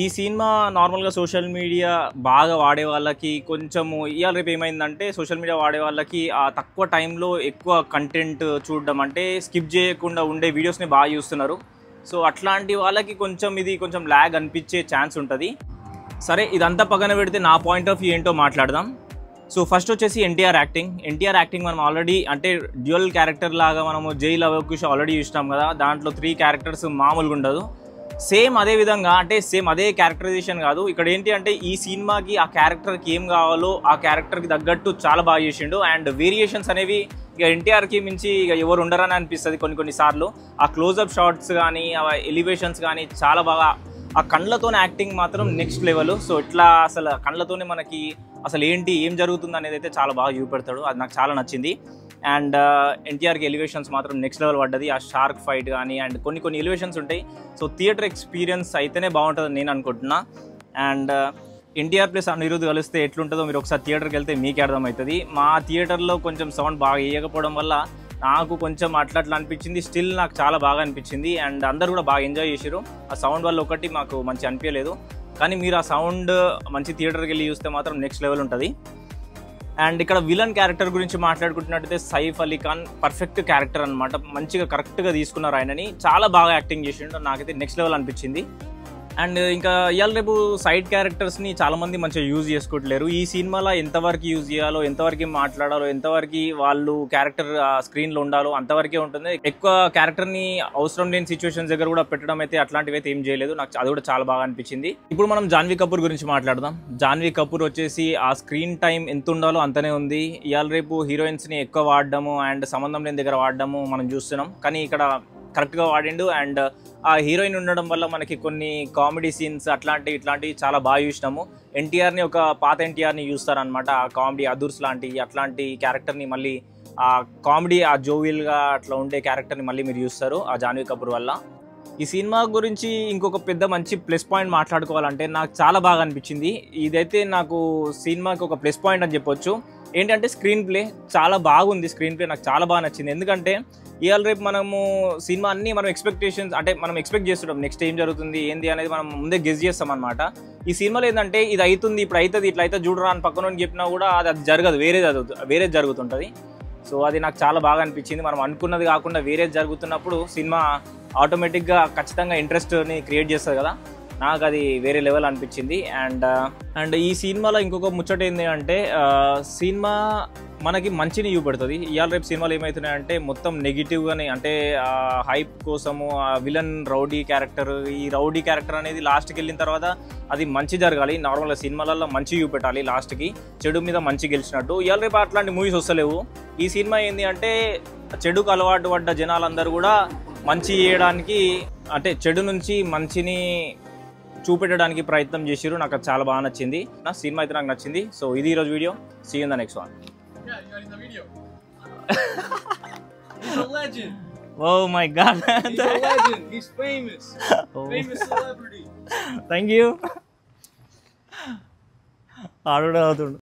ఈ సినిమా నార్మల్గా social media బాగా వాడే వాళ్ళకి కొంచెము ఇవాళ రేపు ఏమైందంటే సోషల్ మీడియా వాడే వాళ్ళకి ఆ తక్కువ టైంలో ఎక్కువ కంటెంట్ చూడడం అంటే స్కిప్ చేయకుండా ఉండే వీడియోస్ని బాగా చూస్తున్నారు. సో అట్లాంటి వాళ్ళకి ఇది కొంచెం ల్యాగ్ అనిపించే ఛాన్స్ ఉంటుంది. సరే ఇదంతా పక్కన పెడితే నా పాయింట్ ఆఫ్ వ్యూ ఏంటో మాట్లాడదాం. సో ఫస్ట్ వచ్చేసి ఎన్టీఆర్ యాక్టింగ్ మనం ఆల్రెడీ అంటే డ్యూయల్ క్యారెక్టర్ లాగా మనము జై లవకుశ ఆల్రెడీ చూసినాం కదా. దాంట్లో 3 క్యారెక్టర్స్ మామూలుగా ఉండదు. సేమ్ అదే విధంగా అంటే సేమ్ అదే క్యారెక్టరైజేషన్ కాదు. ఇక్కడ ఏంటి అంటే ఈ సినిమాకి ఆ క్యారెక్టర్కి ఏం కావాలో ఆ క్యారెక్టర్కి తగ్గట్టు చాలా బాగా చేసిండు. అండ్ వేరియేషన్స్ అనేవి ఇక ఎన్టీఆర్కి మించి ఇక ఎవరు ఉండరని అనిపిస్తుంది కొన్నిసార్లు. ఆ క్లోజప్ షాట్స్ కానీ ఆ ఎలివేషన్స్ కానీ చాలా బాగా, ఆ కళ్ళతోనే యాక్టింగ్ మాత్రం నెక్స్ట్ లెవెల్. సో ఇట్లా అసలు కళ్ళతోనే మనకి అసలు ఏం జరుగుతుంది అనేది అయితే చాలా బాగా చూపెడతాడు. అది నాకు చాలా నచ్చింది. అండ్ ఎన్టీఆర్కి ఎలివేషన్స్ మాత్రం నెక్స్ట్ లెవెల్ పడ్డది. ఆ షార్క్ ఫైట్ కానీ అండ్ కొన్ని ఎలివేషన్స్ ఉంటాయి. సో థియేటర్ ఎక్స్పీరియన్స్ అయితేనే బాగుంటుందని నేను అనుకుంటున్నా. అండ్ ఎన్టీఆర్ ప్లస్ అనిరుద్ధ్ కలిస్తే ఎట్లుంటుందో మీరు ఒకసారి థియేటర్కి వెళ్తే మీకే అర్థమవుతుంది. మా థియేటర్లో కొంచెం సౌండ్ బాగా వేయకపోవడం వల్ల నాకు కొంచెం అట్లా అనిపించింది. స్టిల్ నాకు చాలా బాగా అనిపించింది. అండ్ అందరు కూడా బాగా ఎంజాయ్ చేశారు. ఆ సౌండ్ వల్ల ఒకటి మాకు మంచి అనిపించలేదు. కానీ మీరు ఆ సౌండ్ మంచి థియేటర్కి వెళ్ళి చూస్తే మాత్రం నెక్స్ట్ లెవెల్ ఉంటుంది. అండ్ ఇక్కడ విలన్ క్యారెక్టర్ గురించి మాట్లాడుకుంటున్నట్టయితే సైఫ్ అలీ ఖాన్ పర్ఫెక్ట్ క్యారెక్టర్ అనమాట. మంచిగా కరెక్ట్గా తీసుకున్నారు ఆయనని. చాలా బాగా యాక్టింగ్ చేసిండు. నాకైతే నెక్స్ట్ లెవెల్ అనిపించింది. అండ్ ఇంకా ఇవాళ రేపు సైడ్ క్యారెక్టర్స్ని చాలామంది మంచిగా యూజ్ చేసుకోవట్లేరు. ఈ సినిమాలో ఎంతవరకు యూజ్ చేయాలో, ఎంతవరకు మాట్లాడాలో, ఎంతవరకు వాళ్ళు క్యారెక్టర్ స్క్రీన్లో ఉండాలో అంతవరకే ఉంటుంది. ఎక్కువ క్యారెక్టర్ని అవసరం లేని సిచ్యువేషన్స్ దగ్గర కూడా పెట్టడం అయితే అట్లాంటివి అయితే ఏం చేయలేదు. నాకు అది కూడా చాలా బాగా అనిపించింది. ఇప్పుడు మనం జాన్వీ కపూర్ గురించి మాట్లాడదాం. జాన్వీ కపూర్ వచ్చేసి ఆ స్క్రీన్ టైం ఎంత ఉండాలో అంతనే ఉంది. ఇవాళ రేపు హీరోయిన్స్ని ఎక్కువ వాడడము అండ్ సంబంధం లేని దగ్గర వాడడము మనం చూస్తున్నాం. కానీ ఇక్కడ కరెక్ట్గా వాడిండు. అండ్ ఆ హీరోయిన్ ఉండడం వల్ల మనకి కొన్ని కామెడీ సీన్స్ ఇట్లాంటివి చాలా బాగా చూసినాము. ఎన్టీఆర్ని ఒక పాత ఎన్టీఆర్ని చూస్తారనమాట. ఆ కామెడీ అదుర్స్ అట్లాంటి క్యారెక్టర్ని మళ్ళీ ఆ కామెడీ ఆ జోవియల్గా అట్లా ఉండే క్యారెక్టర్ని మళ్ళీ మీరు చూస్తారు ఆ జాన్వీ కపూర్ వల్ల. ఈ సినిమా గురించి ఇంకొక పెద్ద మంచి ప్లస్ పాయింట్ మాట్లాడుకోవాలంటే నాకు చాలా బాగా అనిపించింది. ఇదైతే నాకు సినిమాకి ఒక ప్లస్ పాయింట్ అని చెప్పొచ్చు. ఏంటంటే స్క్రీన్ ప్లే చాలా బాగుంది. స్క్రీన్ ప్లే నాకు చాలా బాగా నచ్చింది. ఎందుకంటే ఇవాళ రేపు మనము సినిమా అన్ని మనం ఎక్స్పెక్టేషన్స్ అంటే మనం ఎక్స్పెక్ట్ చేస్తుంటాం నెక్స్ట్ ఏం జరుగుతుంది ఏంది అనేది మనం ముందే గెస్ చేస్తాం అనమాట. ఈ సినిమాలో ఏంటంటే ఇది అవుతుంది, ఇప్పుడు అవుతుంది, ఇట్లా అయితే చూడరా అని పక్కన చెప్పినా కూడా అది జరగదు, వేరేది జరుగుతుంటుంది. సో అది నాకు చాలా బాగా అనిపించింది. మనం అనుకున్నది కాకుండా వేరేది జరుగుతున్నప్పుడు సినిమా ఆటోమేటిక్గా ఖచ్చితంగా ఇంట్రెస్ట్ని క్రియేట్ చేస్తుంది కదా. నాకు అది వేరే లెవెల్ అనిపించింది. అండ్ ఈ సినిమాలో ఇంకొక ముచ్చట ఏంటి అంటే సినిమా మనకి మంచిని చూపెడుతుంది. ఇవాళ రేపు సినిమాలు ఏమవుతున్నాయంటే మొత్తం నెగిటివ్గానే, అంటే హైప్ కోసము విలన్ రౌడీ క్యారెక్టర్, ఈ రౌడీ క్యారెక్టర్ అనేది లాస్ట్కి వెళ్ళిన తర్వాత అది మంచి జరగాలి. నార్మల్గా సినిమాలలో మంచి చూపెట్టాలి, లాస్ట్కి చెడు మీద మంచి గెలిచినట్టు. ఇవాళ రేపు అట్లాంటి మూవీస్ వస్తలేవు. ఈ సినిమా ఏంటి అంటే చెడుకు అలవాటు పడ్డ జనాలందరూ కూడా మంచి చేయడానికి, అంటే చెడు నుంచి మంచిని చూపెట్టడానికి ప్రయత్నం చేసిరు. నాకు అది చాలా బాగా నచ్చింది. నా సినిమా అయితే నాకు నచ్చింది. సో ఇది ఈరోజు video. See you in the next one. Yeah, you got in the video. He's a legend. Oh my God. He's a legend. He's famous. Oh. Famous celebrity. Thank you.